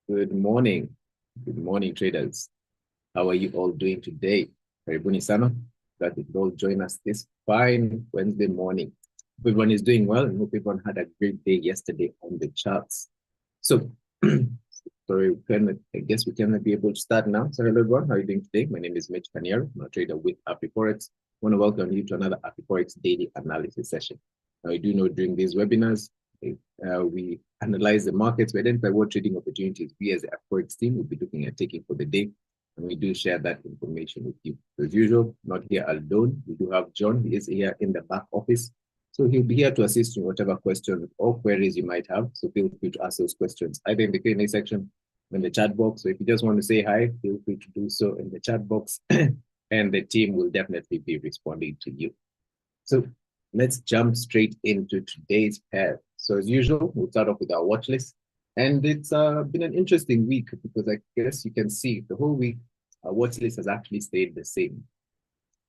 Good morning. Good morning, traders. How are you all doing today? Karibuni sana. Glad you could all join us this fine Wednesday morning. Everyone is doing well and hope everyone had a great day yesterday on the charts. So, sorry, I guess we can be able to start now. So, hello everyone. How are you doing today? My name is Mitch Paniero. I'm a trader with Afriforex. I want to welcome you to another Afriforex daily analysis session. Now, I do know during these webinars, we analyze the markets, we identify what trading opportunities we as the Afriforex team will be looking at taking for the day, and we do share that information with you. As usual, not here alone. We do have John. He is here in the back office. So he'll be here to assist you in whatever questions or queries you might have. So feel free to ask those questions either in the Q&A section or in the chat box. So if you just want to say hi, feel free to do so in the chat box and the team will definitely be responding to you. So let's jump straight into today's pair. So as usual, we'll start off with our watch list. And it's been an interesting week because I guess you can see the whole week, our watch list has actually stayed the same.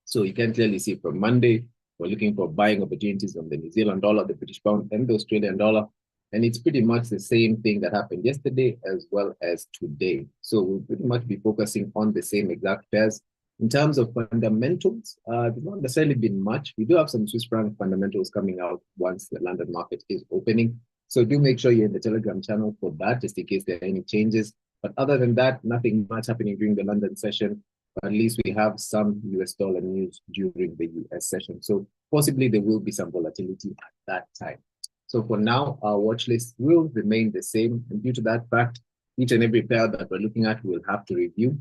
So you can clearly see from Monday, we're looking for buying opportunities on the New Zealand dollar, the British pound, and the Australian dollar. And it's pretty much the same thing that happened yesterday as well as today. So we'll pretty much be focusing on the same exact pairs. In terms of fundamentals, there's not necessarily been much. We do have some Swiss franc fundamentals coming out once the London market is opening. So do make sure you're in the Telegram channel for that, just in case there are any changes. But other than that, nothing much happening during the London session. But at least we have some US dollar news during the US session. So possibly there will be some volatility at that time. So for now, our watch list will remain the same. And due to that fact, each and every pair that we're looking at, we'll have to review.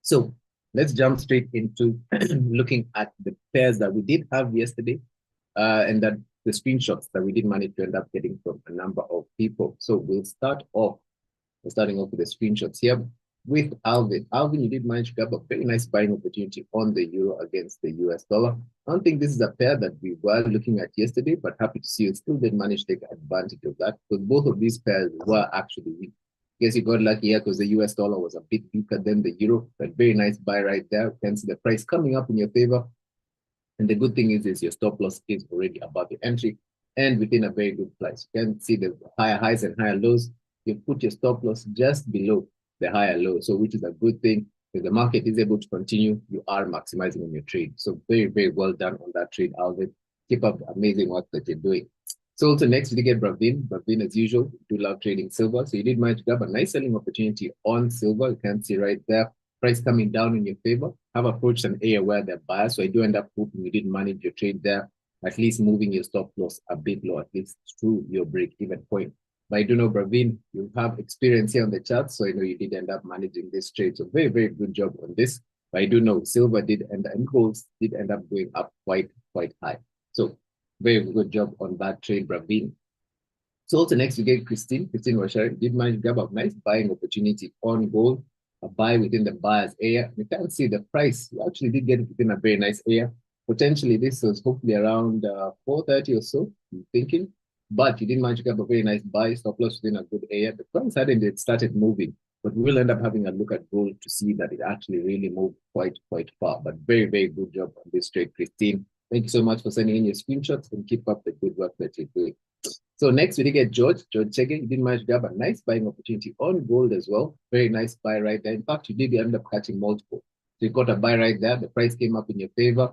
So let's jump straight into looking at the pairs that we did have yesterday and that the screenshots that we did manage to end up getting from a number of people. So we're starting off with the screenshots here with Alvin. Alvin, you did manage to grab a very nice buying opportunity on the euro against the US dollar. I don't think this is a pair that we were looking at yesterday, but happy to see you still did manage to take advantage of that because both of these pairs were actually weak. Guess you got lucky here because the US dollar was a bit weaker than the euro, but very nice buy right there. You can see the price coming up in your favor. And the good thing is your stop loss is already above the entry and within a very good price. You can see the higher highs and higher lows. You put your stop loss just below the higher low, so which is a good thing. If the market is able to continue, you are maximizing on your trade. So very, very well done on that trade, Alvin. Keep up the amazing work that you're doing. So also next we get Bravin. Bravin, as usual, do love trading silver. So you did manage to grab a nice selling opportunity on silver. You can see right there, price coming down in your favor. Have approached an area where they're buyers. So I do end up hoping you did manage your trade there, at least moving your stop loss a bit low, at least through your break-even point. But I do know, Bravin, you have experience here on the chart, so I know you did end up managing this trade. So very, very good job on this. But I do know silver did end up, and gold did end up going up quite high. So very good job on that trade, Bravin. So also next we get Christine. Christine Washari did manage to grab a nice buying opportunity on gold, a buy within the buyer's area. You can see the price. You actually did get it within a very nice area. Potentially this was hopefully around 430 or so, I'm thinking. But you did manage to grab a very nice buy, stop loss within a good area. The price hadn't yet started moving, but we'll end up having a look at gold to see that it actually really moved quite far. But very, very good job on this trade, Christine. Thank you so much for sending in your screenshots and keep up the good work that you're doing. So next we get George Chege. You did manage to grab a nice buying opportunity on gold as well. Very nice buy right there. In fact, you did end up catching multiple. So you got a buy right there. The price came up in your favor.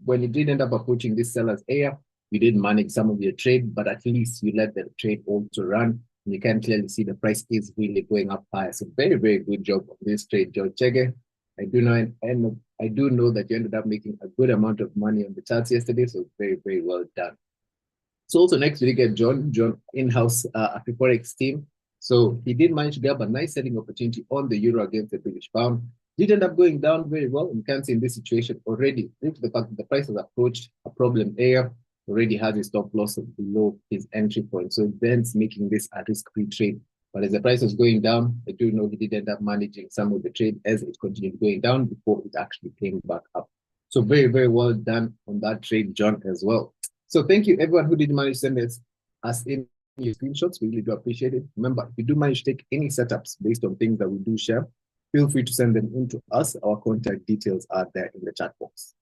When you did end up approaching this seller's area, you did manage some of your trade, but at least you let the trade also run. And you can clearly see the price is really going up higher. So very, very good job on this trade, George Chege. I do know that you ended up making a good amount of money on the charts yesterday. So very, very well done. So also next we get John in-house Afriforex team. So he did manage to grab a nice selling opportunity on the euro against the British pound. Did end up going down very well. You can see in this situation already, due to the fact that the price has approached a problem area, already has a stop loss below his entry point. So thence making this a risk-free trade. But as the price was going down, I do know he did end up managing some of the trade as it continued going down before it actually came back up. So very, very well done on that trade, John, as well. So thank you everyone who did manage to send us in your screenshots. We really do appreciate it. Remember, if you do manage to take any setups based on things that we do share, feel free to send them in to us. Our contact details are there in the chat box.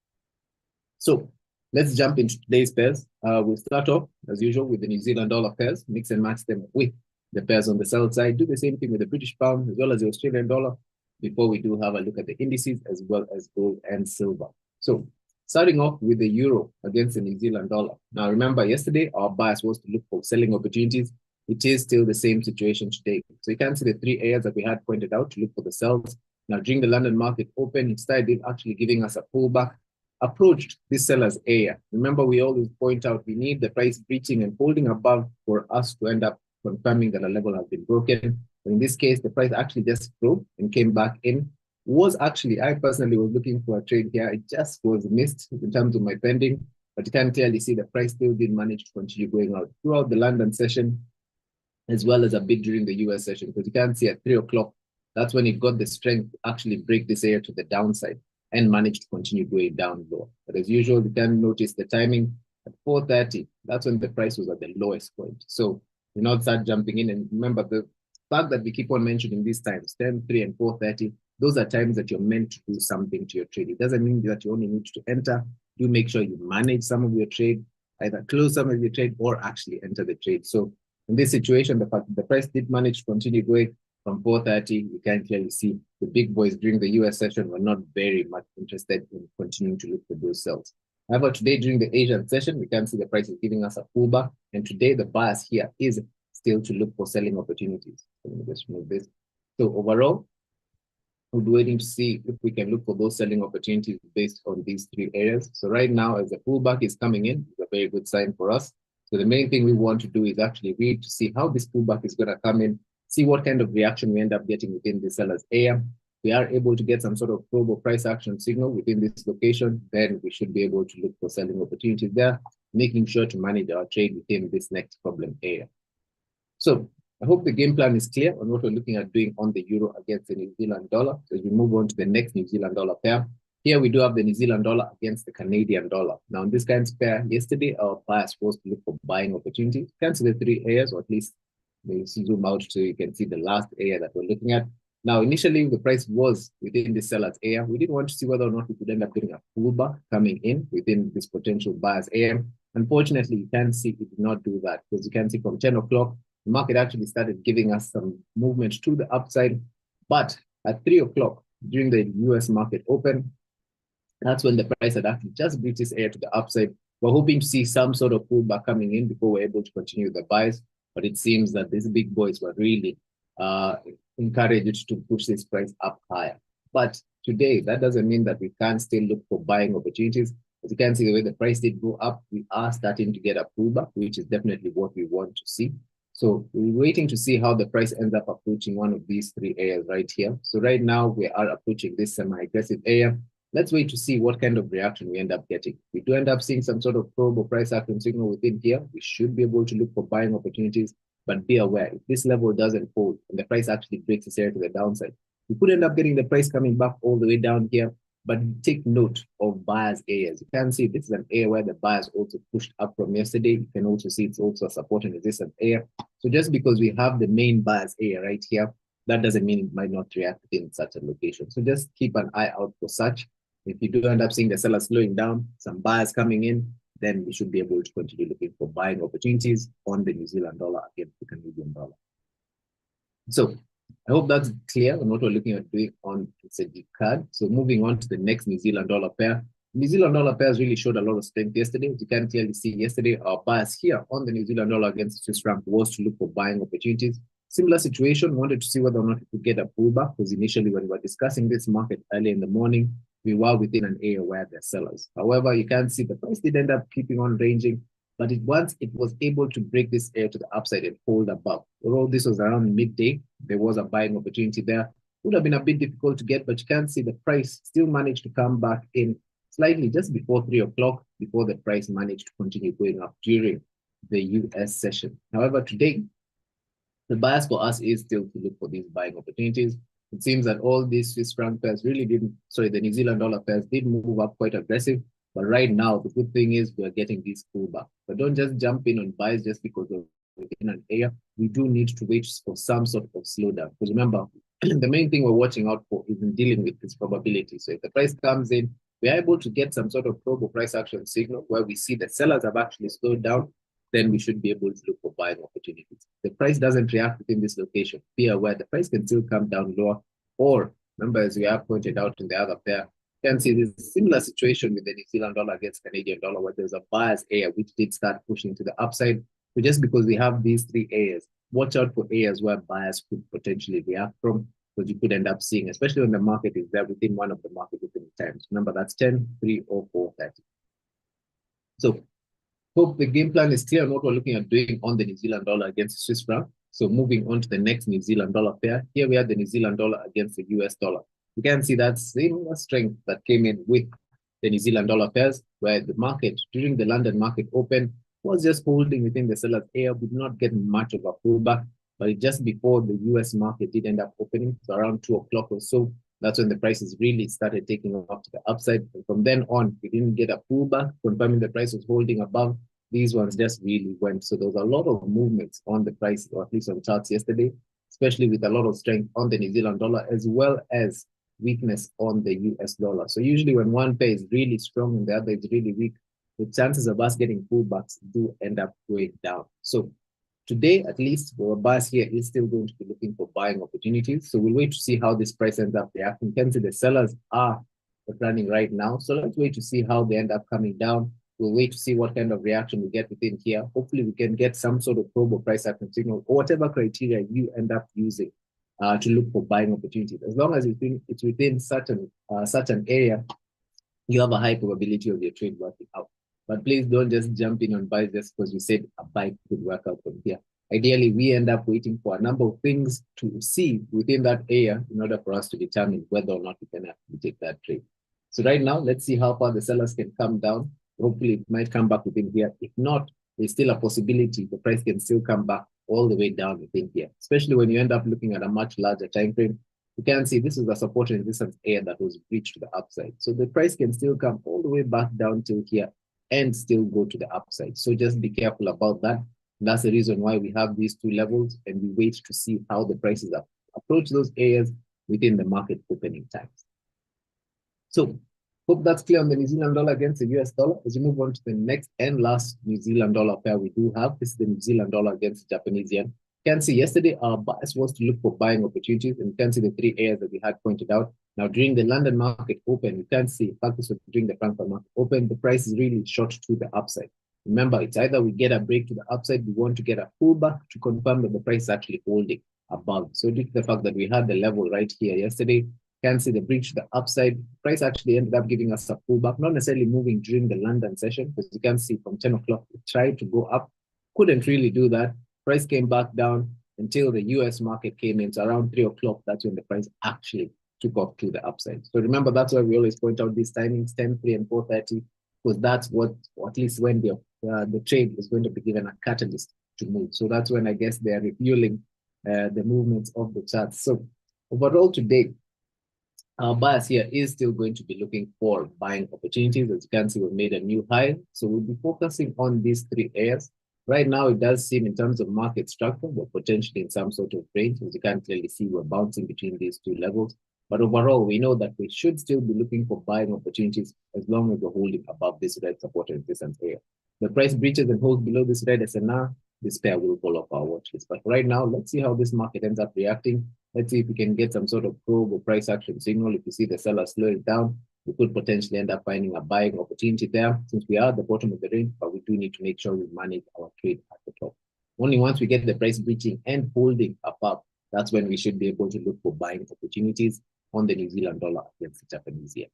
So let's jump into today's pairs. We'll start off, as usual, with the New Zealand dollar pairs, mix and match them with the pairs on the sell side. Do the same thing with the British pound as well as the Australian dollar before we do have a look at the indices as well as gold and silver. So starting off with the euro against the New Zealand dollar. Now, remember, yesterday our bias was to look for selling opportunities. It is still the same situation today. So you can see the three areas that we had pointed out to look for the sells. Now, during the London market open, it started actually giving us a pullback, approached this seller's area. Remember, we always point out we need the price breaching and holding above for us to end up confirming that a level has been broken. In this case, the price actually just broke and came back in. I personally was looking for a trade here. It just was missed in terms of my pending, but you can clearly see the price still did manage to continue going out throughout the London session, as well as a bit during the US session, because you can see at 3 o'clock, that's when it got the strength to actually break this area to the downside and managed to continue going down lower. But as usual, you can notice the timing at 4:30, that's when the price was at the lowest point. So you now start jumping in, and remember the fact that we keep on mentioning these times, 10, 3, and 4:30, those are times that you're meant to do something to your trade. It doesn't mean that you only need to enter. Do make sure you manage some of your trade, either close some of your trade or actually enter the trade. So in this situation, the fact that the price did manage to continue going from 4:30, you can clearly see the big boys during the US session were not very much interested in continuing to look for those sells. However, today during the Asian session, we can see the price is giving us a pullback. And today the bias here is still to look for selling opportunities. So let me just move this. So overall, we're waiting to see if we can look for those selling opportunities based on these three areas. So right now, as the pullback is coming in, it's a very good sign for us. So the main thing we want to do is actually read to see how this pullback is going to come in, see what kind of reaction we end up getting within the seller's area. We are able to get some sort of probe or price action signal within this location, then we should be able to look for selling opportunities there, making sure to manage our trade within this next problem area. So I hope the game plan is clear on what we're looking at doing on the euro against the New Zealand dollar. So as we move on to the next New Zealand dollar pair, here we do have the New Zealand dollar against the Canadian dollar. Now in this kind of pair, yesterday our bias was to look for buying opportunities. You can see the three areas, or at least maybe zoom out so you can see the last area that we're looking at. Now, initially, the price was within the seller's area. We didn't want to see whether or not we could end up getting a pullback coming in within this potential buyer's area. Unfortunately, you can see it did not do that, because you can see from 10 o'clock, the market actually started giving us some movement to the upside. But at 3 o'clock, during the US market open, that's when the price had actually just breached this area to the upside. We're hoping to see some sort of pullback coming in before we're able to continue the buys. But it seems that these big boys were really encouraged to push this price up higher. But today, that doesn't mean that we can't still look for buying opportunities. As you can see, the way the price did go up, we are starting to get a pullback, which is definitely what we want to see. So we're waiting to see how the price ends up approaching one of these three areas right here. So right now, we are approaching this semi-aggressive area. Let's wait to see what kind of reaction we end up getting. If we do end up seeing some sort of probe or price action signal within here, we should be able to look for buying opportunities. But be aware, if this level doesn't hold and the price actually breaks this area to the downside, we could end up getting the price coming back all the way down here. But take note of buyers' areas. You can see this is an area where the buyers also pushed up from yesterday. You can also see it's also a support and resistance area. So just because we have the main buyers area right here, that doesn't mean it might not react in such a location. So just keep an eye out for such. If you do end up seeing the seller slowing down, some buyers coming in, then we should be able to continue looking for buying opportunities on the New Zealand dollar against the Canadian dollar. So I hope that's clear on what we're looking at doing on the card. So moving on to the next New Zealand dollar pair. New Zealand dollar pairs really showed a lot of strength yesterday. As you can clearly see yesterday, our bias here on the New Zealand dollar against the Swiss franc was to look for buying opportunities. Similar situation, wanted to see whether or not we could get a pullback, because initially when we were discussing this market early in the morning, we were within an area where there are sellers. However, you can see the price did end up keeping on ranging, but once it was able to break this area to the upside and hold above. Although this was around midday, there was a buying opportunity there. Would have been a bit difficult to get, but you can see the price still managed to come back in slightly just before 3 o'clock, before the price managed to continue going up during the US session. However, today, the bias for us is still to look for these buying opportunities. It seems that all these Swiss franc pairs really the New Zealand dollar pairs did move up quite aggressive. But right now, the good thing is we're getting these pullback. But don't just jump in on buys just because we're within an area. We do need to wait for some sort of slowdown. Because remember, the main thing we're watching out for is in dealing with this probability. So if the price comes in, we are able to get some sort of probe or price action signal where we see the sellers have actually slowed down. then we should be able to look for buying opportunities. The price doesn't react within this location. Be aware the price can still come down lower, or remember, as we have pointed out in the other pair, you can see this similar situation with the New Zealand dollar against Canadian dollar, where there's a buyer's area which did start pushing to the upside. So just because we have these three areas, watch out for areas where buyers could potentially react from, because you could end up seeing, especially when the market is there within one of the market opening times. Remember, that's 10, 3, or 4:30. So hope the game plan is clear on what we're looking at doing on the New Zealand dollar against the Swiss franc. So moving on to the next New Zealand dollar pair. Here we have the New Zealand dollar against the US dollar. You can see that same strength that came in with the New Zealand dollar pairs, where the market during the London market open was just holding within the seller's area. We did not get much of a pullback, but just before the US market did end up opening, so around 2 o'clock or so, that's when the prices really started taking off to the upside. And from then on, we didn't get a pullback, confirming the price was holding above. These ones just really went. So there was a lot of movements on the price, or at least on charts yesterday, especially with a lot of strength on the New Zealand dollar, as well as weakness on the US dollar. So usually when one pair is really strong and the other is really weak, the chances of us getting pullbacks do end up going down. So today, at least, our buyers here is still going to be looking for buying opportunities. So we'll wait to see how this price ends up reacting. You can see the sellers are running right now. So let's wait to see how they end up coming down. We'll wait to see what kind of reaction we get within here. Hopefully, we can get some sort of probe or price action signal, or whatever criteria you end up using to look for buying opportunities. As long as it's within such an area, you have a high probability of your trade working out. But please don't just jump in on buys just because you said a buy could work out from here. Ideally, we end up waiting for a number of things to see within that area in order for us to determine whether or not we can actually take that trade. So right now, let's see how far the sellers can come down. Hopefully, it might come back within here. If not, there's still a possibility the price can still come back all the way down within here, especially when you end up looking at a much larger time frame. You can see this is a support and resistance area that was breached to the upside. So the price can still come all the way back down till here and still go to the upside. So just be careful about that. And that's the reason why we have these two levels, and we wait to see how the prices approach those areas within the market opening times. So hope that's clear on the New Zealand dollar against the US dollar. As we move on to the next and last New Zealand dollar pair we do have, this is the New Zealand dollar against the Japanese yen. You can see yesterday our bias was to look for buying opportunities, and you can see the three areas that we had pointed out. Now, during the London market open, you can see, in fact, this was during the Frankfurt market open, the price is really short to the upside. Remember, it's either we get a break to the upside, we want to get a pullback to confirm that the price is actually holding above. So due to the fact that we had the level right here yesterday, you can see the breach to the upside. The price actually ended up giving us a pullback, not necessarily moving during the London session, because you can see from 10 o'clock, it tried to go up, couldn't really do that. Price came back down until the US market came in. So around 3 o'clock, that's when the price actually took off to the upside. So remember, that's why we always point out these timings, 10, 3, and 4:30, because that's what, or at least when the trade is going to be given a catalyst to move. So that's when I guess they are refueling the movements of the charts. So overall today, our bias here is still going to be looking for buying opportunities. As you can see, we've made a new high. So we'll be focusing on these three areas. Right now, it does seem in terms of market structure, we're potentially in some sort of range. As you can clearly see, we're bouncing between these two levels. But overall, we know that we should still be looking for buying opportunities as long as we're holding above this red support and resistance area. The price breaches and holds below this red SNR, this pair will fall off our watch list. But right now, let's see how this market ends up reacting. Let's see if we can get some sort of probe or price action signal. If you see the seller slowing down, we could potentially end up finding a buying opportunity there, since we are at the bottom of the range, but we do need to make sure we manage our trade at the top. Only once we get the price breaching and holding above, that's when we should be able to look for buying opportunities on the New Zealand dollar against the Japanese yen.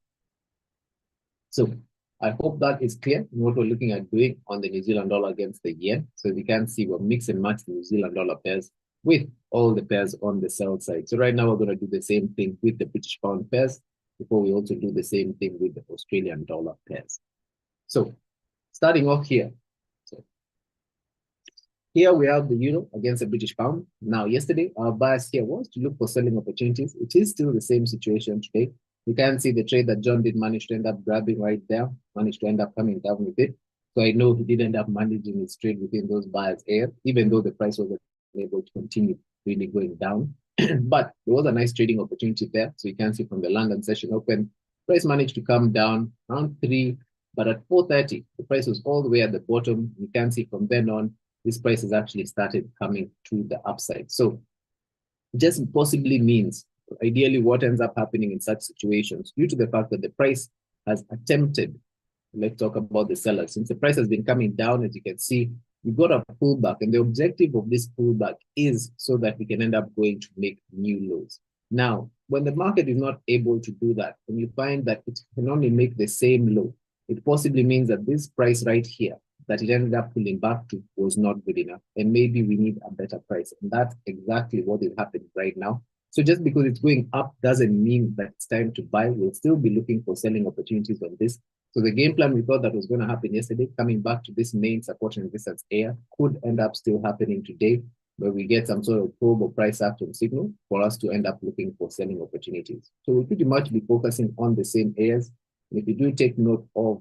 So I hope that is clear in what we're looking at doing on the New Zealand dollar against the yen. So you can see we're mix and match the New Zealand dollar pairs with all the pairs on the sell side. So right now we're going to do the same thing with the British pound pairs before we also do the same thing with the Australian dollar pairs. So starting off here. So here we have the euro against the British pound. Now, yesterday, our bias here was to look for selling opportunities. It is still the same situation today. You can see the trade that John did manage to end up grabbing right there, managed to end up coming down with it. So I know he did end up managing his trade within those buyers here, even though the price wasn't able to continue really going down. But there was a nice trading opportunity there. So you can see from the London session open, price managed to come down around 3 But at 4:30, the price was all the way at the bottom. You can see from then on, this price has actually started coming to the upside. So it just possibly means, ideally, what ends up happening in such situations, due to the fact that the price has attempted, let's talk about the sellers. Since the price has been coming down, as you can see, we got a pullback, and the objective of this pullback is so that we can end up going to make new lows. Now, when the market is not able to do that, and you find that it can only make the same low, it possibly means that this price right here that it ended up pulling back to was not good enough, and maybe we need a better price. And that's exactly what is happening right now. So just because it's going up doesn't mean that it's time to buy. We'll still be looking for selling opportunities on this. So the game plan we thought that was going to happen yesterday, coming back to this main support and resistance area, could end up still happening today, where we get some sort of probe or price action signal for us to end up looking for selling opportunities. So we'll pretty much be focusing on the same areas. And if you do take note of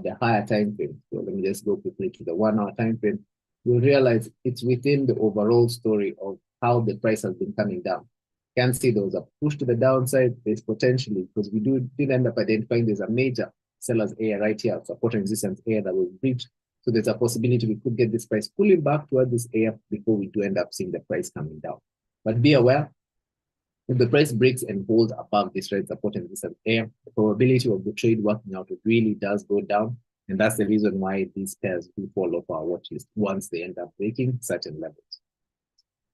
the higher time frame, so let me just go quickly to the 1 hour time frame, you'll realize it's within the overall story of how the price has been coming down. You can see there was a push to the downside. There's potentially, because we did end up identifying there's a major seller's area right here, support and resistance area that was breached. So there's a possibility we could get this price pulling back toward this area before we do end up seeing the price coming down. But be aware, if the price breaks and holds above this red support and resistance area, the probability of the trade working out really does go down. And that's the reason why these pairs do fall off our watch list once they end up breaking certain levels.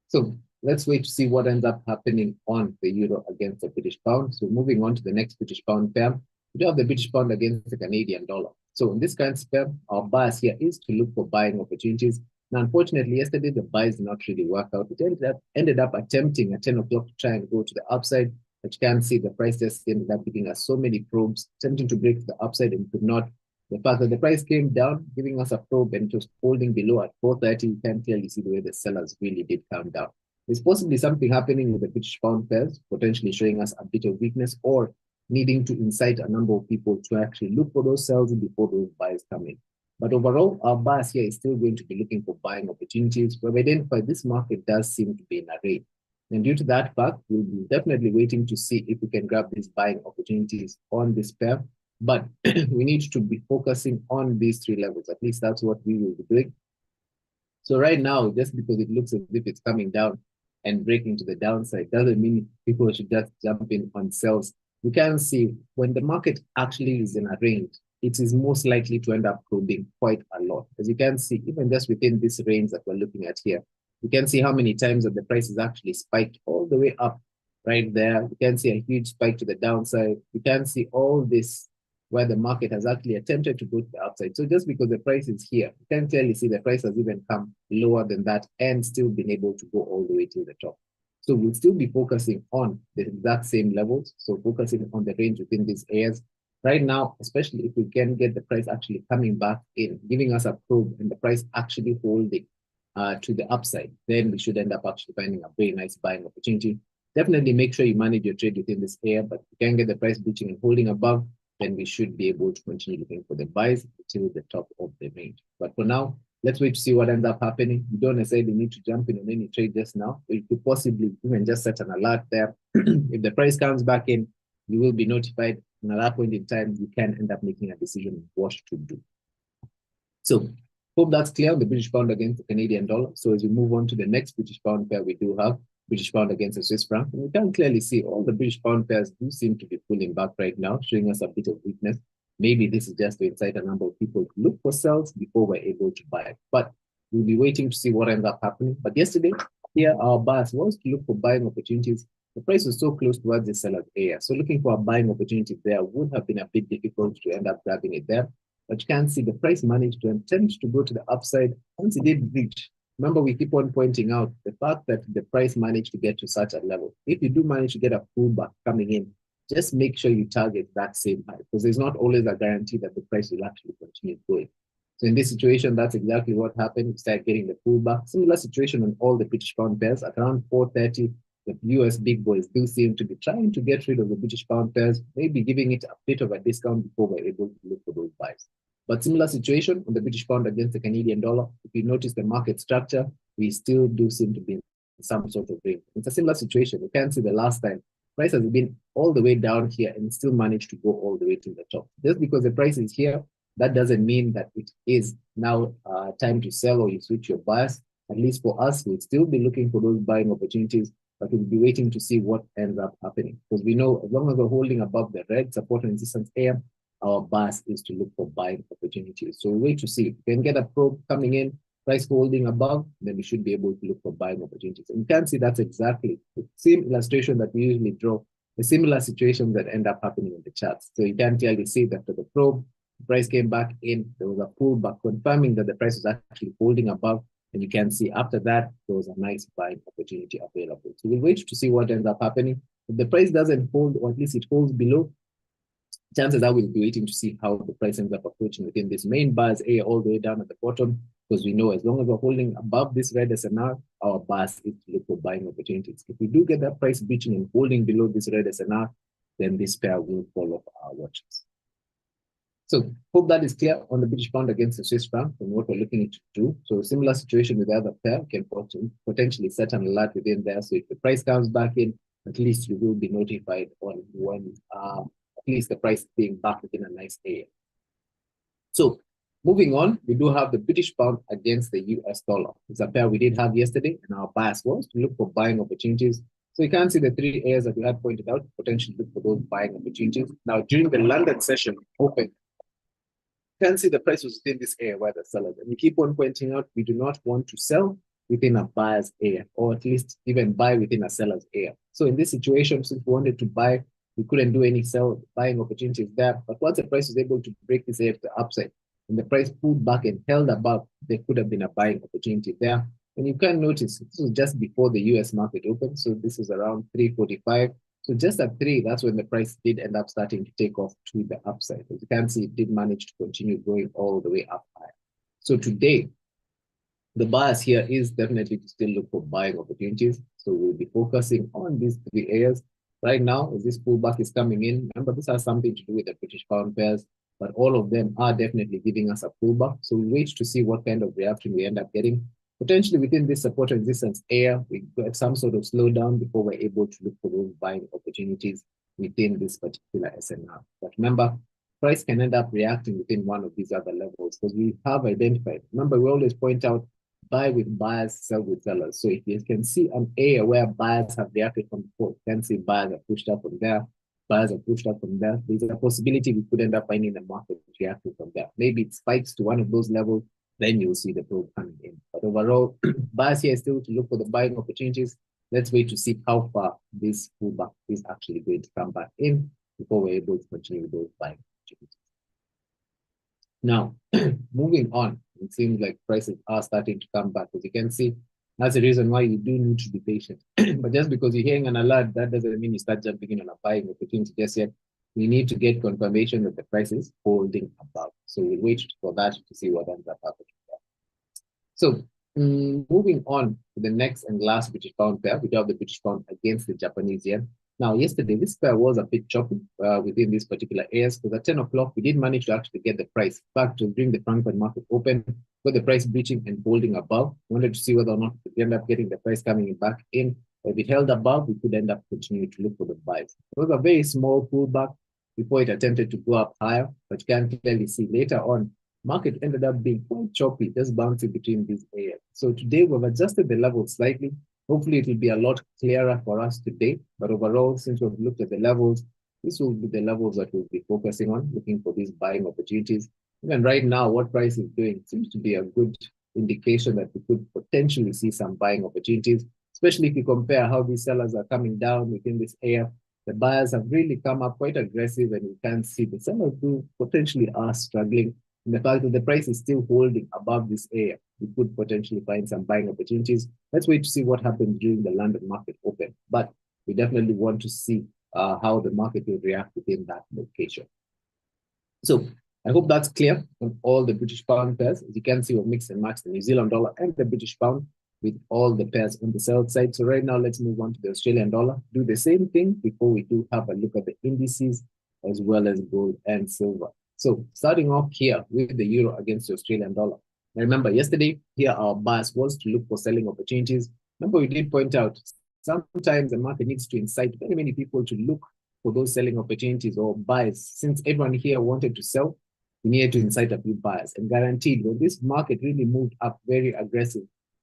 So let's wait to see what ends up happening on the euro against the British pound. So moving on to the next British pound pair, we do have the British pound against the Canadian dollar. So in this currency pair, our bias here is to look for buying opportunities. Now, unfortunately, yesterday, the buys did not really work out. It ended up attempting at 10 o'clock to try and go to the upside, but you can see the price just ended up giving us so many probes, attempting to break to the upside and could not. The fact that the price came down, giving us a probe and just holding below at 4:30, you can clearly see the way the sellers really did come down. There's possibly something happening with the British pound pairs, potentially showing us a bit of weakness or needing to incite a number of people to actually look for those sells before those buys come in. But overall, our bias here is still going to be looking for buying opportunities. We've identified this market does seem to be in a range. And due to that fact, we'll be definitely waiting to see if we can grab these buying opportunities on this pair. But we need to be focusing on these three levels. At least that's what we will be doing. So right now, just because it looks as if it's coming down and breaking to the downside doesn't mean people should just jump in on sells. You can see when the market actually is in a range, it is most likely to end up probing quite a lot. As you can see, even just within this range that we're looking at here, you can see how many times that the price is actually spiked all the way up right there. You can see a huge spike to the downside. You can see all this where the market has actually attempted to go to the upside. So just because the price is here, you can clearly see the price has even come lower than that and still been able to go all the way to the top. So we'll still be focusing on the exact same levels. So focusing on the range within these areas. Right now, especially if we can get the price actually coming back in, giving us a probe and the price actually holding to the upside, then we should end up actually finding a very nice buying opportunity. Definitely make sure you manage your trade within this area, but if you can get the price breaching and holding above, then we should be able to continue looking for the buys until the top of the range. But for now, let's wait to see what ends up happening. You don't necessarily need to jump in on any trade just now. You could possibly even just set an alert there. If the price comes back in, you will be notified. And at that point in time, you can end up making a decision on what to do. So hope that's clear on the British pound against the Canadian dollar. So as we move on to the next British pound pair, we do have British pound against the Swiss franc. And we can clearly see all the British pound pairs do seem to be pulling back right now, showing us a bit of weakness. Maybe this is just to incite a number of people to look for sells before we're able to buy it. But we'll be waiting to see what ends up happening. But yesterday, here our bias was to look for buying opportunities. The price was so close towards the seller's area. So looking for a buying opportunity there would have been a bit difficult to end up grabbing it there. But you can see the price managed to attempt to go to the upside once it did reach. Remember, we keep on pointing out the fact that the price managed to get to such a level. If you do manage to get a pullback coming in, just make sure you target that same high, because there's not always a guarantee that the price will actually continue going. So in this situation, that's exactly what happened. We started getting the pullback. Similar situation on all the British pound pairs. At around 4:30, the US big boys do seem to be trying to get rid of the British pound pairs, maybe giving it a bit of a discount before we're able to look for those buys. But similar situation on the British pound against the Canadian dollar. If you notice the market structure, we still do seem to be in some sort of range. It's a similar situation. You can see the last time price has been all the way down here and still managed to go all the way to the top. Just because the price is here that doesn't mean that it is now time to sell or you switch your bias. At least for us, we'll still be looking for those buying opportunities, but we'll be waiting to see what ends up happening. Because we know as long as we're holding above the red support and resistance area, our bias is to look for buying opportunities. So we'll wait to see. If we can get a probe coming in, price holding above, then we should be able to look for buying opportunities. And you can see that's exactly the same illustration that we usually draw, the similar situations that end up happening in the charts. So you can clearly see that after the probe, the price came back in, there was a pullback confirming that the price was actually holding above. And you can see after that, there was a nice buying opportunity available. So we'll wait to see what ends up happening. If the price doesn't hold, or at least it holds below, chances are we'll be waiting to see how the price ends up approaching within this main buyer's area all the way down at the bottom, because we know as long as we're holding above this red SNR, our bias is to look for buying opportunities. If we do get that price breaching and holding below this red SNR, then this pair will fall off our watches. So hope that is clear on the British pound against the Swiss franc and what we're looking to do. So similar situation with the other pair, can potentially set an alert within there. So if the price comes back in, at least you will be notified on when at least the price being back within a nice area. So moving on, we do have the British pound against the US dollar. It's a pair we did have yesterday, and our bias was to look for buying opportunities. So you can see the three areas that we had pointed out, potentially look for those buying opportunities. Now, during the London session open, you can see the price was within this area where the sellers, and we keep on pointing out, we do not want to sell within a buyer's area, or at least even buy within a seller's area. So in this situation, since we wanted to buy, we couldn't do any buying opportunities there. But once the price was able to break this area to the upside, and the price pulled back and held above, there could have been a buying opportunity there. And you can notice this was just before the US market opened. So this is around 345. So just at 3, that's when the price did end up starting to take off to the upside. As you can see, it did manage to continue going all the way up high. So today, the bias here is definitely to still look for buying opportunities. So we'll be focusing on these 3 areas. Right now, as this pullback is coming in, remember this has something to do with the British pound pairs, but all of them are definitely giving us a pullback. So we wait to see what kind of reaction we end up getting. Potentially within this support and resistance area, we get some sort of slowdown before we're able to look for those buying opportunities within this particular SNR. But remember, price can end up reacting within one of these other levels because we have identified. Remember, we always point out buy with buyers, sell with sellers. So if you can see an area where buyers have reacted from before, you can see buyers are pushed up from there, buyers are pushed up from there. There's a possibility we could end up finding the market reacting from there. Maybe it spikes to one of those levels, then you'll see the probe coming in. But overall, buyers here is still to look for the buying opportunities. Let's wait to see how far this pullback is actually going to come back in before we're able to continue with those buying opportunities. Now, moving on, it seems like prices are starting to come back. As you can see, that's the reason why you do need to be patient. But just because you're hearing an alert, that doesn't mean you start jumping in on a buying opportunity just yet. We need to get confirmation that the price is holding above. So we'll wait for that to see what ends up happening there. So moving on to the next and last British pound pair, we have the British pound against the Japanese yen. Now, yesterday, this pair was a bit choppy within these particular areas because at 10 o'clock, we did manage to actually get the price back to bring the Frankfurt market open, with the price breaching and holding above. We wanted to see whether or not we end up getting the price coming back in. If it held above, we could end up continuing to look for the buys. It was a very small pullback before it attempted to go up higher, but you can clearly see later on, market ended up being quite choppy, just bouncing between these areas. So today we've adjusted the level slightly. Hopefully it will be a lot clearer for us today. But overall, since we've looked at the levels, this will be the levels that we'll be focusing on, looking for these buying opportunities. Even right now, what price is doing seems to be a good indication that we could potentially see some buying opportunities, especially if you compare how these sellers are coming down within this area. The buyers have really come up quite aggressive, and you can see the sellers who potentially are struggling. And the fact that the price is still holding above this area, we could potentially find some buying opportunities. Let's wait to see what happens during the London market open. But we definitely want to see how the market will react within that location. So I hope that's clear on all the British pound pairs. As you can see, we've mixed and matched the New Zealand dollar and the British pound with all the pairs on the sell side. So right now, let's move on to the Australian dollar. Do the same thing before we do have a look at the indices as well as gold and silver. So starting off here with the euro against the Australian dollar. Now remember, yesterday, here our bias was to look for selling opportunities. Remember, we did point out sometimes the market needs to incite very many people to look for those selling opportunities or buys. Since everyone here wanted to sell, we needed to incite a few buyers. And guaranteed, when this market really moved up very aggressive,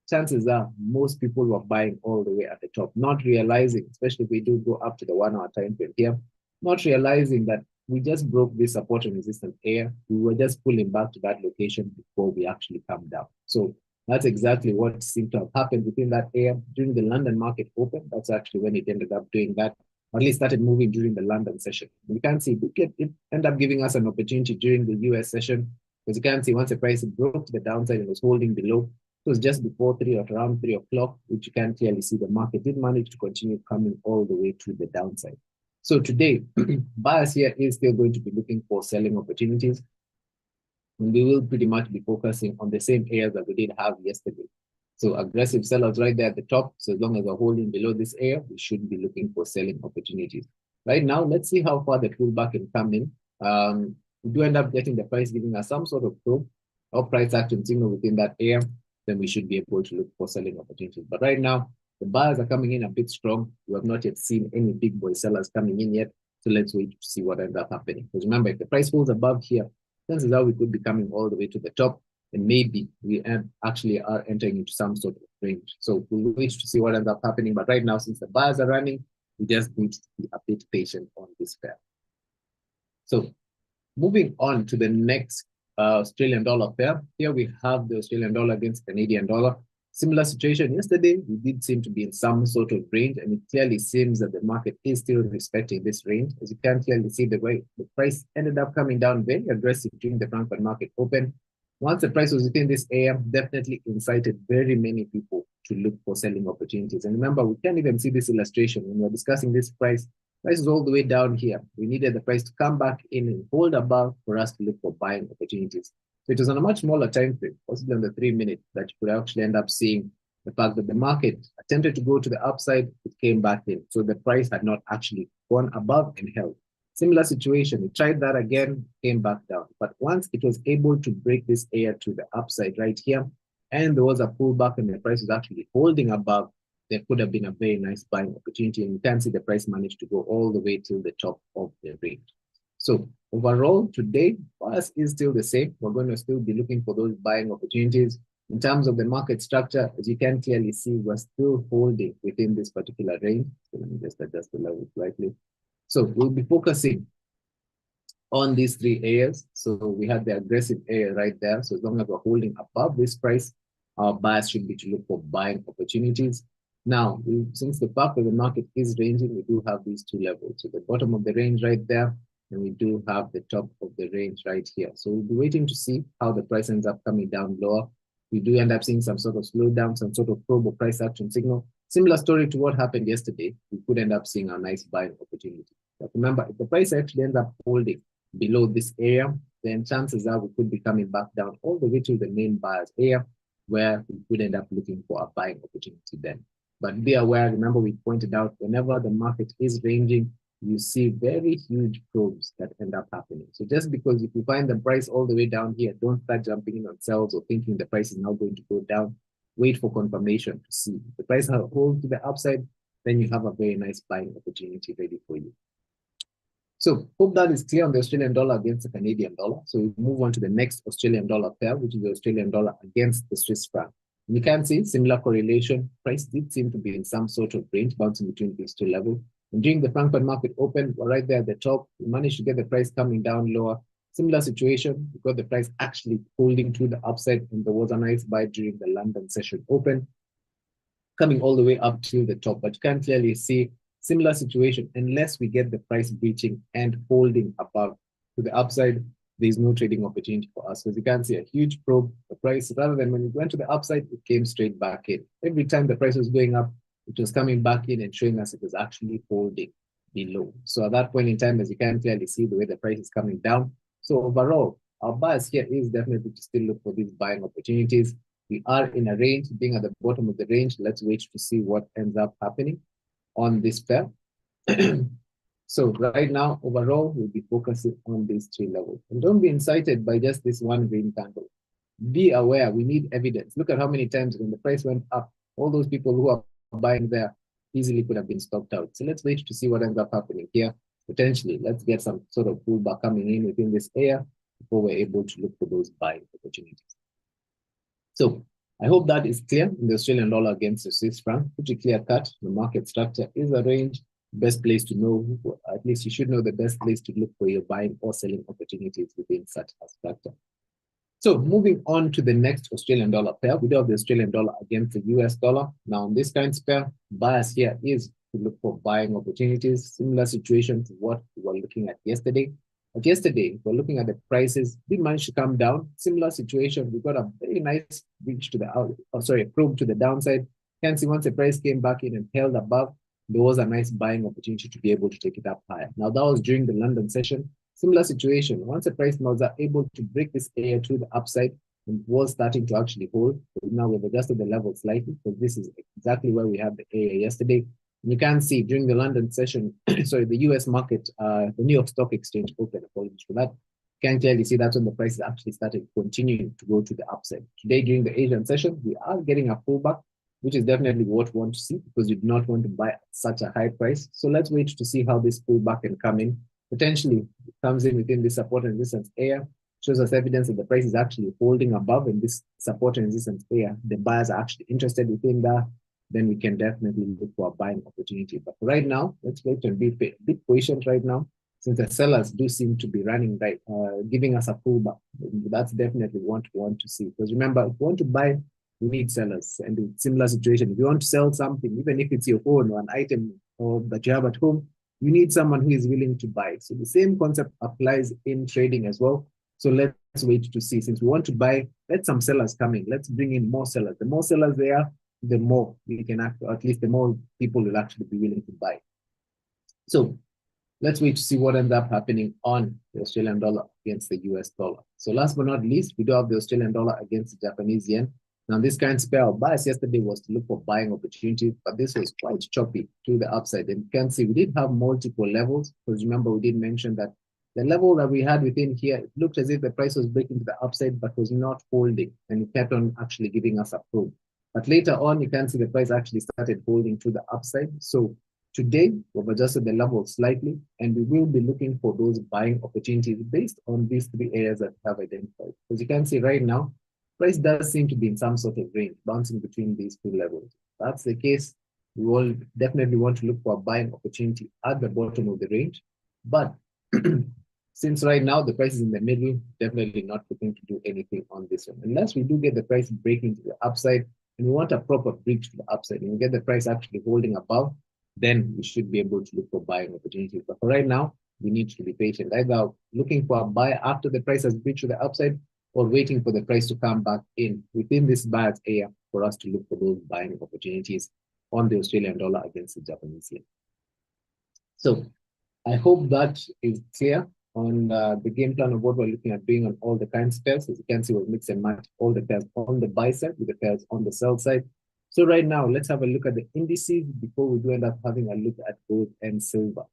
chances are most people were buying all the way at the top, not realizing, especially if we do go up to the 1 hour time frame here, not realizing that we just broke this support and resistance area. We were just pulling back to that location before we actually come down. So that's exactly what seemed to have happened within that area during the London market open. That's actually when it ended up doing that, or at least started moving during the London session. We can see it ended up giving us an opportunity during the US session, because you can see once the price broke to the downside and was holding below, it was just before 3 or around 3 o'clock, which you can clearly see the market did manage to continue coming all the way to the downside. So today, buyers here is still going to be looking for selling opportunities. And we will pretty much be focusing on the same areas that we did have yesterday. So aggressive sellers right there at the top. So as long as we're holding below this area, we should be looking for selling opportunities. Right now, let's see how far the pullback can come in. We do end up getting the price giving us some sort of probe or price action signal within that area, then we should be able to look for selling opportunities. But right now, the buyers are coming in a bit strong. We have not yet seen any big boy sellers coming in yet. So let's wait to see what ends up happening. Because remember, if the price holds above here, chances are we could be coming all the way to the top, and maybe we actually are entering into some sort of range. So we'll wait to see what ends up happening. But right now, since the buyers are running, we just need to be a bit patient on this pair. So moving on to the next Australian dollar pair. Here we have the Australian dollar against Canadian dollar. Similar situation yesterday. We did seem to be in some sort of range, and it clearly seems that the market is still respecting this range. As you can clearly see, the way the price ended up coming down very aggressive during the Frankfurt market open. Once the price was within this area, definitely incited very many people to look for selling opportunities. And remember, we can't even see this illustration when we're discussing this price. Price is all the way down here. We needed the price to come back in and hold above for us to look for buying opportunities. So it was on a much smaller time frame, possibly on the 3-minute, that you could actually end up seeing the fact that the market attempted to go to the upside, it came back in. So the price had not actually gone above and held. Similar situation, it tried that again, came back down. But once it was able to break this area to the upside right here, and there was a pullback and the price was actually holding above, there could have been a very nice buying opportunity. And you can see the price managed to go all the way to the top of the range. So overall, today, for us is still the same. We're going to still be looking for those buying opportunities. In terms of the market structure, as you can clearly see, we're still holding within this particular range. So let me just adjust the level slightly. So we'll be focusing on these 3 areas. So we have the aggressive area right there. So as long as we're holding above this price, our bias should be to look for buying opportunities. Now, since the fact that the market is ranging, we do have these 2 levels. So the bottom of the range right there, and we do have the top of the range right here. So we'll be waiting to see how the price ends up coming down lower. We do end up seeing some sort of slowdown, some sort of probe or price action signal. Similar story to what happened yesterday. We could end up seeing a nice buying opportunity. But remember, if the price actually ends up holding below this area, then chances are we could be coming back down all the way to the main buyer's area, where we could end up looking for a buying opportunity then. But be aware, remember we pointed out, whenever the market is ranging, you see very huge probes that end up happening. So just because if you find the price all the way down here, don't start jumping in on sells or thinking the price is now going to go down. Wait for confirmation to see. If the price holds to the upside, then you have a very nice buying opportunity ready for you. So hope that is clear on the Australian dollar against the Canadian dollar. So we move on to the next Australian dollar pair, which is the Australian dollar against the Swiss franc. And you can see similar correlation. Price did seem to be in some sort of range, bouncing between these 2 levels. And during the Frankfurt market open, we're right there at the top. We managed to get the price coming down lower. Similar situation, we got the price actually holding to the upside, and there was a nice buy during the London session open, coming all the way up to the top. But you can clearly see similar situation, unless we get the price breaching and holding above to the upside, there's no trading opportunity for us. Because you can see a huge probe, the price, rather than when it went to the upside, it came straight back in. Every time the price was going up, it was coming back in and showing us it was actually holding below. So at that point in time, as you can clearly see the way the price is coming down. So overall, our bias here is definitely to still look for these buying opportunities. We are in a range, being at the bottom of the range. Let's wait to see what ends up happening on this pair. So right now, overall, we'll be focusing on these 3 levels. And don't be incited by just this one green candle. Be aware, we need evidence. Look at how many times when the price went up, all those people who are buying there easily could have been stopped out. So let's wait to see what ends up happening here. Potentially, let's get some sort of pullback coming in within this area. before we're able to look for those buying opportunities. So I hope that is clear in the Australian dollar against the Swiss franc. Pretty clear cut. The market structure is a range. Best place to know, at least you should know the best place to look for your buying or selling opportunities within such a structure. So moving on to the next Australian dollar pair, we do have the Australian dollar against the US dollar. Now, in this kind of pair, bias here is to look for buying opportunities. Similar situation to what we were looking at yesterday. But yesterday, we're looking at the prices, did manage to come down. Similar situation, we got a very nice reach to the a probe to the downside. Can see once the price came back in and held above, there was a nice buying opportunity to be able to take it up higher. Now, that was during the London session. Similar situation. Once the price was able to break this area to the upside and was starting to actually hold, but now we've adjusted the level slightly because this is exactly where we had the area yesterday. And you can see during the London session, sorry, the US market, the New York Stock Exchange opened, apologies for that. You can clearly see that's when the prices actually started continuing to go to the upside. Today, during the Asian session, we are getting a pullback, which is definitely what we want to see because we do not want to buy at such a high price. So let's wait to see how this pullback can come in. Potentially it comes in within this support and resistance area, shows us evidence that the price is actually holding above in this support and resistance area. The buyers are actually interested within that, then we can definitely look for a buying opportunity. But right now, let's wait and be a bit patient right now, since the sellers do seem to be running right, giving us a pullback. That's definitely what we want to see. Because remember, if you want to buy, you need sellers. And in similar situation, if you want to sell something, even if it's your phone or an item or that you have at home, you need someone who is willing to buy. So the same concept applies in trading as well. So let's wait to see. Since we want to buy, let some sellers come in. Let's bring in more sellers. The more sellers there are, the more we can act, or at least the more people will actually be willing to buy. So let's wait to see what ends up happening on the Australian dollar against the US dollar. So last but not least, we do have the Australian dollar against the Japanese yen. Now, this kind of spell of bias yesterday was to look for buying opportunities, but this was quite choppy to the upside. And you can see we did have multiple levels, because remember, we did mention that the level that we had within here, it looked as if the price was breaking to the upside, but was not holding, and it kept on actually giving us a probe. But later on, you can see the price actually started holding to the upside. So today, we've adjusted the level slightly, and we will be looking for those buying opportunities based on these three areas that we have identified. As you can see right now, price does seem to be in some sort of range, bouncing between these two levels. If that's the case, we will definitely want to look for a buying opportunity at the bottom of the range. But since right now the price is in the middle, definitely not looking to do anything on this one. Unless we do get the price breaking to the upside, and we want a proper breach to the upside, and we get the price actually holding above, then we should be able to look for buying opportunities. But for right now, we need to be patient, either looking for a buy after the price has breached to the upside, or waiting for the price to come back in within this buyer's area for us to look for those buying opportunities on the Australian dollar against the Japanese yen. So I hope that is clear on the game plan of what we're looking at doing on all the kinds of pairs. As you can see, we'll mix and match all the pairs on the buy side with the pairs on the sell side. So right now, let's have a look at the indices before we do end up having a look at gold and silver.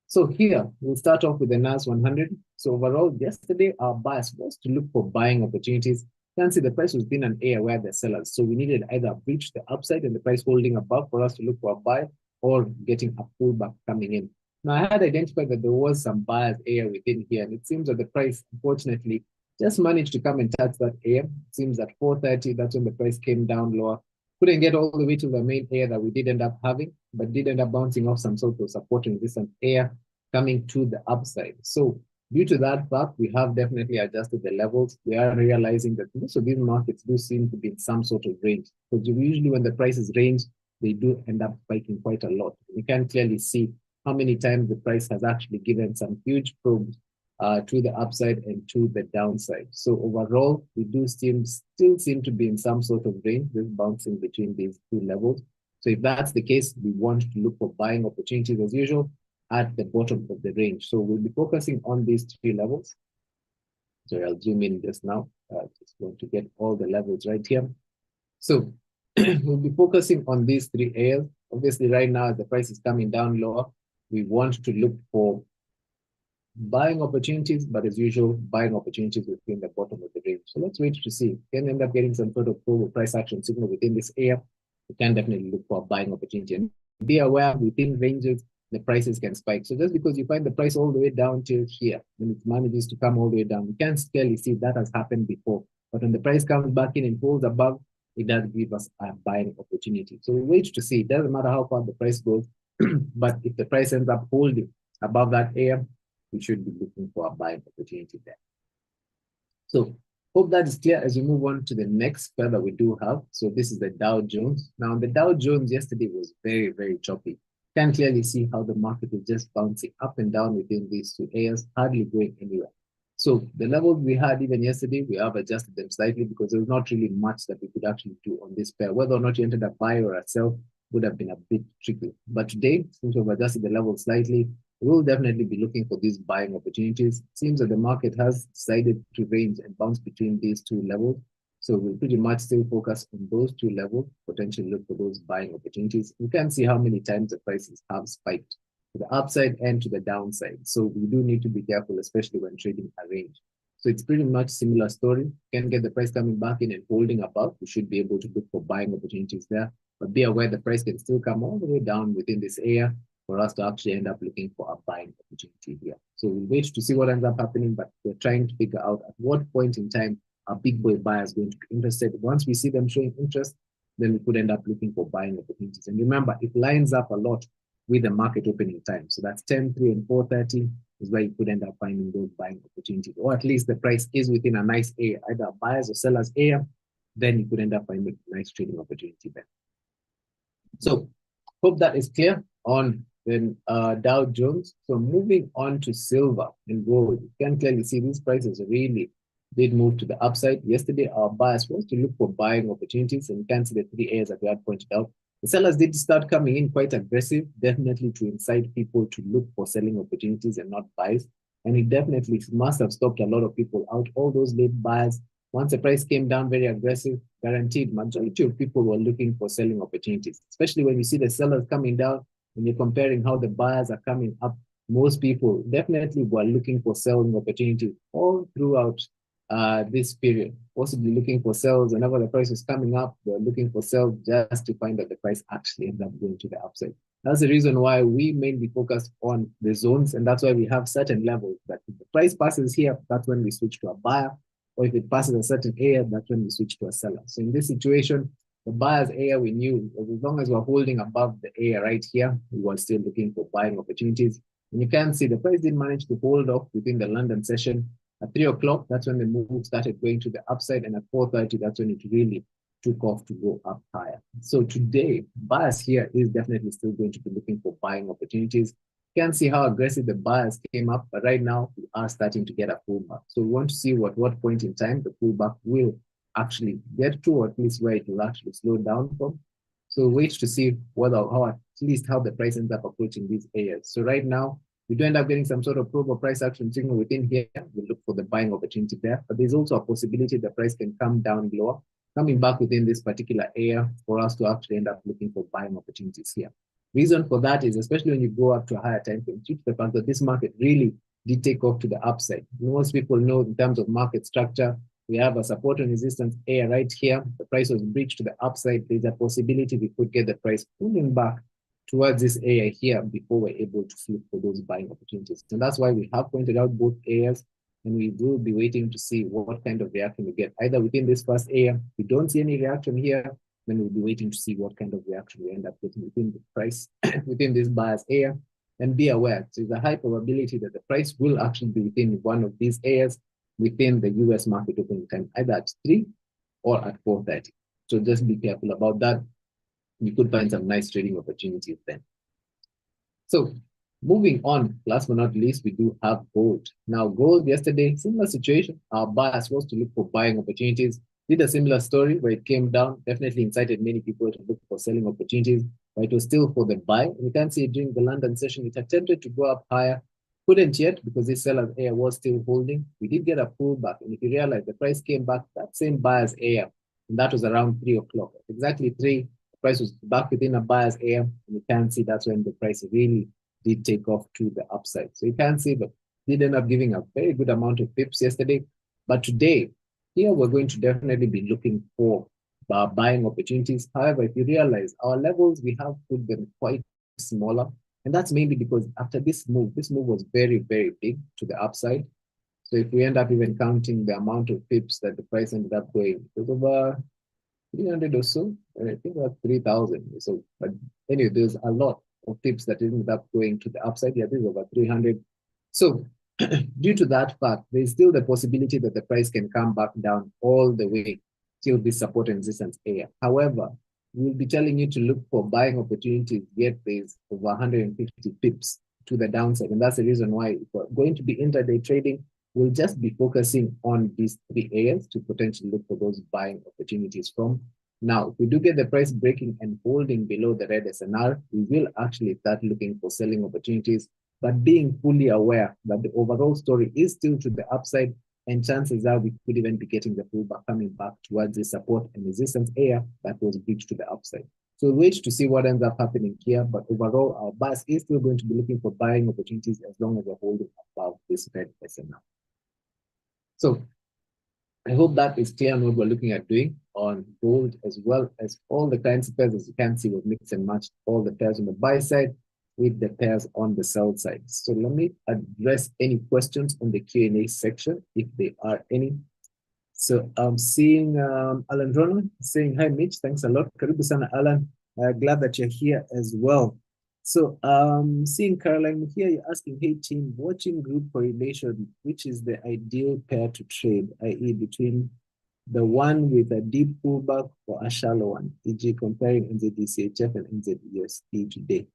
So here, we'll start off with the NAS 100. So overall, yesterday, our bias was to look for buying opportunities. You can see the price was in an area where the sellers. So we needed either a breach the upside and the price holding above for us to look for a buy, or getting a pullback coming in. Now, I had identified that there was some buyers area within here, and it seems that the price, unfortunately, just managed to come and touch that area. It seems at 4:30, that's when the price came down lower. Couldn't get all the way to the main area that we did end up having, but did end up bouncing off some sort of support and resistance area coming to the upside. So due to that fact, we have definitely adjusted the levels. We are realizing that most of these markets do seem to be in some sort of range, because usually when the prices range, they do end up spiking quite a lot. You can clearly see how many times the price has actually given some huge probes to the upside and to the downside. So overall, we do still seem to be in some sort of range, just bouncing between these two levels. So if that's the case, we want to look for buying opportunities as usual at the bottom of the range. So we'll be focusing on these three levels. So I'll zoom in just now. Just going to get all the levels right here. So we'll be focusing on these three areas. Obviously, right now, as the price is coming down lower, we want to look for buying opportunities, but as usual, buying opportunities within the bottom of the range. So let's wait to see. Can end up getting some sort of price action signal within this area. We can definitely look for a buying opportunity. And be aware within ranges, the prices can spike. So just because you find the price all the way down till here, when it manages to come all the way down, you can clearly see that has happened before. But when the price comes back in and holds above, it does give us a buying opportunity. So we wait to see. It doesn't matter how far the price goes, but if the price ends up holding above that area, we should be looking for a buying opportunity there. So hope that is clear as we move on to the next pair that we do have. So this is the Dow Jones. Now the Dow Jones yesterday was very, very choppy. You can clearly see how the market is just bouncing up and down within these two areas, hardly going anywhere. So the levels we had even yesterday, we have adjusted them slightly because there was not really much that we could actually do on this pair. Whether or not you entered a buy or a sell would have been a bit tricky. But today, since we've adjusted the level slightly, we'll definitely be looking for these buying opportunities. It seems that the market has decided to range and bounce between these two levels. So we'll pretty much still focus on those two levels, potentially look for those buying opportunities. You can see how many times the prices have spiked to the upside and to the downside. So we do need to be careful, especially when trading a range. So it's pretty much similar story. You can get the price coming back in and holding above. We should be able to look for buying opportunities there. But be aware the price can still come all the way down within this area for us to actually end up looking for a buying opportunity here. So we'll wait to see what ends up happening, but we're trying to figure out at what point in time a big boy buyer is going to be interested. Once we see them showing interest, then we could end up looking for buying opportunities. And remember, it lines up a lot with the market opening time. So that's 10, 3, and 4:30 is where you could end up finding those buying opportunities, or at least the price is within a nice area, either a buyer's or seller's area, then you could end up finding a nice trading opportunity there. So hope that is clear on the Dow Jones. So moving on to silver and gold, you can clearly see these prices really did move to the upside. Yesterday, our bias was to look for buying opportunities, and you can see the three areas that we had pointed out. The sellers did start coming in quite aggressive, definitely to incite people to look for selling opportunities and not buys. And it definitely must have stopped a lot of people out. All those late buyers, once the price came down very aggressive, guaranteed majority of people were looking for selling opportunities, especially when you see the sellers coming down. When you're comparing how the buyers are coming up, most people definitely were looking for selling opportunities all throughout this period, possibly looking for sales. Whenever the price was coming up, they're looking for sales just to find that the price actually ends up going to the upside. That's the reason why we mainly focus on the zones, and that's why we have certain levels that if the price passes here, that's when we switch to a buyer, or if it passes a certain area, that's when we switch to a seller. So in this situation, the buyer's area, we knew as long as we're holding above the area right here, we were still looking for buying opportunities. And you can see the price didn't manage to hold off within the London session. At 3 o'clock, that's when the move started going to the upside, and at 4:30, that's when it really took off to go up higher. So today, buyers here is definitely still going to be looking for buying opportunities. You can see how aggressive the buyers came up, but right now we are starting to get a pullback. So we want to see what point in time the pullback will actually get to, or at least where it will actually slow down from. So wait to see whether how at least how the price ends up approaching these areas. So right now, we do end up getting some sort of probe or price action signal within here. We'll look for the buying opportunity there, but there's also a possibility the price can come down lower, coming back within this particular area for us to actually end up looking for buying opportunities here. Reason for that is, especially when you go up to a higher time frame, due to the fact that this market really did take off to the upside. Most people know in terms of market structure, we have a support and resistance area right here. The price was breached to the upside. There's a possibility we could get the price pulling back towards this area here before we're able to flip for those buying opportunities. And that's why we have pointed out both areas, and we will be waiting to see what kind of reaction we get. Either within this first area, if we don't see any reaction here, then we'll be waiting to see what kind of reaction we end up getting within the price, within this buyer's area. And be aware, there's a high probability that the price will actually be within one of these areas within the US market opening time, either at 3 or at 4:30. So just be careful about that. You could find some nice trading opportunities then. So moving on, last but not least, we do have gold. Now gold yesterday, similar situation. Our bias was to look for buying opportunities. Did a similar story where it came down, definitely incited many people to look for selling opportunities, but it was still for the buy. And you can see during the London session, it attempted to go up higher. Couldn't yet because this seller's area was still holding. We did get a pullback. And if you realize the price came back, that same buyer's area, and that was around 3 o'clock. Exactly 3, the price was back within a buyer's area. And you can see that's when the price really did take off to the upside. So you can see that did end up giving a very good amount of pips yesterday. But today, here we're going to definitely be looking for buying opportunities. However, if you realize our levels, we have put them quite smaller. And that's mainly because after this move was very, very big to the upside. So if we end up even counting the amount of pips that the price ended up going, it was over 300 or so. I think about 3,000. So, but anyway, there's a lot of pips that ended up going to the upside. Yeah, this is over 300. So due to that fact, there's still the possibility that the price can come back down all the way till this support and resistance area. However, we'll be telling you to look for buying opportunities, yet there's over 150 pips to the downside. And that's the reason why if we're going to be intraday trading, we'll just be focusing on these three areas to potentially look for those buying opportunities from. Now, if we do get the price breaking and holding below the red SNR, we will actually start looking for selling opportunities, but being fully aware that the overall story is still to the upside, and chances are we could even be getting the pullback coming back towards the support and resistance area that was breached to the upside. So we'll wait to see what ends up happening here, but overall, our bias is still going to be looking for buying opportunities as long as we're holding above this red SNR. So I hope that is clear on what we're looking at doing on gold, as well as all the currency pairs. As you can see, we've mixed and matched all the pairs on the buy side with the pairs on the sell side. So let me address any questions on the Q&A section, if there are any. So I'm seeing Alan Ronald saying, hi, Mitch, thanks a lot. Karibu sana, Alan. Glad that you're here as well. So seeing Caroline here, you're asking, hey team, watching group correlation, which is the ideal pair to trade, i.e. between the one with a deep pullback or a shallow one, e.g. comparing NZDCHF and NZUSD today.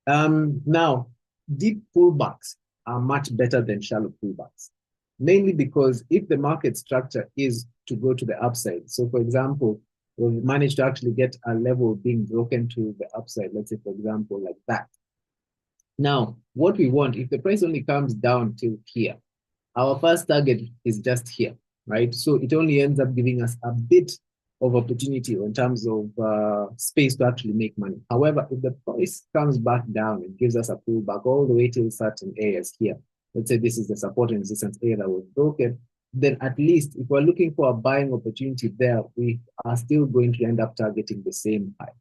Now, deep pullbacks are much better than shallow pullbacks, mainly because if the market structure is to go to the upside, so for example, we've managed to actually get a level being broken to the upside, let's say, for example, like that. Now, what we want, if the price only comes down till here, our first target is just here, right? So it only ends up giving us a bit of opportunity in terms of space to actually make money. However, if the price comes back down, it gives us a pullback all the way to certain areas here. Let's say this is the support and resistance area that was broken. Then at least if we're looking for a buying opportunity there, we are still going to end up targeting the same high.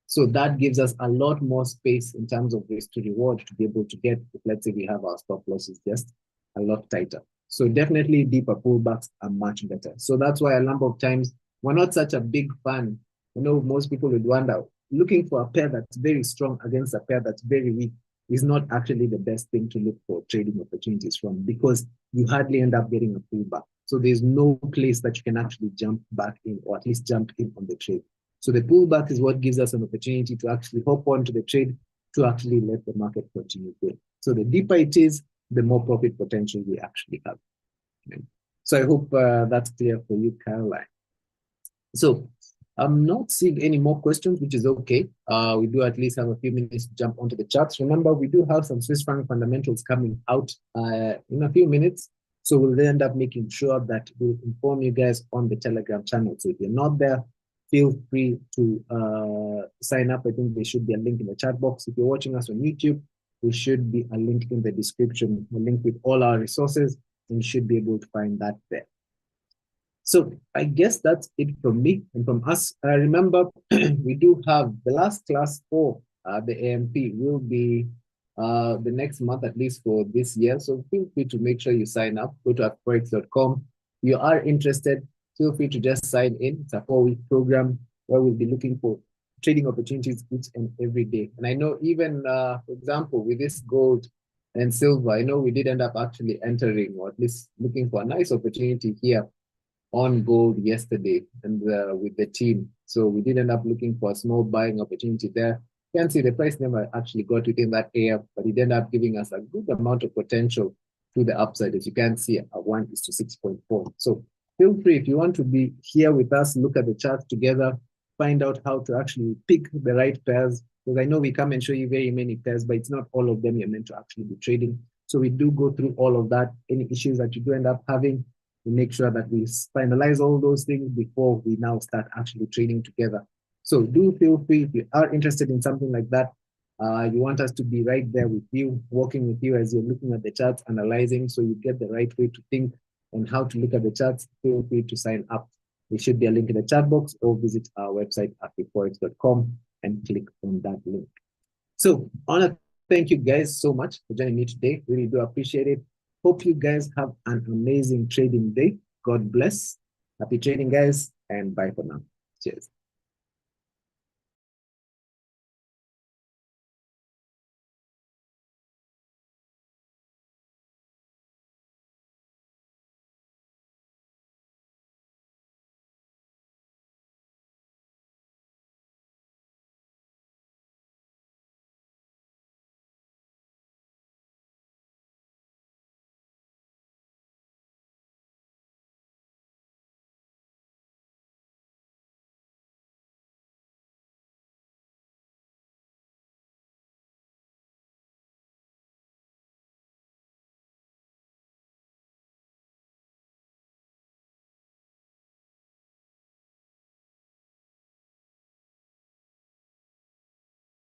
So that gives us a lot more space in terms of risk to reward to be able to get, if let's say we have our stop losses just a lot tighter. So definitely deeper pullbacks are much better. So that's why a number of times we're not such a big fan. You know, most people would wonder, looking for a pair that's very strong against a pair that's very weak is not actually the best thing to look for trading opportunities from, because you hardly end up getting a pullback. So there's no place that you can actually jump back in, or at least jump in on the trade. So the pullback is what gives us an opportunity to actually hop onto the trade to actually let the market continue going. So the deeper it is, the more profit potential we actually have. Okay. So I hope that's clear for you, Caroline. So I'm not seeing any more questions, which is okay. We do at least have a few minutes to jump onto the charts. Remember, we do have some Swiss franc fundamentals coming out in a few minutes. So we'll end up making sure that we'll inform you guys on the Telegram channel. So if you're not there, feel free to sign up. I think there should be a link in the chat box. If you're watching us on YouTube, there should be a link in the description, a link with all our resources, and you should be able to find that there. So I guess that's it from me and from us. Remember, we do have the last class for the AMP will be the next month, at least for this year. So feel free to make sure you sign up. Go to Afriforex.com. If you are interested, feel free to just sign in. It's a 4-week program where we'll be looking for trading opportunities each and every day. And I know even, for example, with this gold and silver, I know we did end up actually entering, or at least looking for a nice opportunity here on gold yesterday and with the team. So we did end up looking for a small buying opportunity there. You can see the price never actually got within that area, but it ended up giving us a good amount of potential to the upside. As you can see, a 1:6.4. So feel free, if you want to be here with us, look at the charts together, find out how to actually pick the right pairs. Because I know we come and show you very many pairs, but it's not all of them you're meant to actually be trading. So we do go through all of that. Any issues that you do end up having, we make sure that we finalize all those things before we now start actually trading together. So do feel free, if you are interested in something like that, you want us to be right there with you, working with you as you're looking at the charts, analyzing, so you get the right way to think on how to look at the charts, feel free to sign up. There should be a link in the chat box, or visit our website, Afriforex.com, and click on that link. So on a thank you guys so much for joining me today. Really do appreciate it. Hope you guys have an amazing trading day. God bless. Happy trading, guys, and bye for now. Cheers.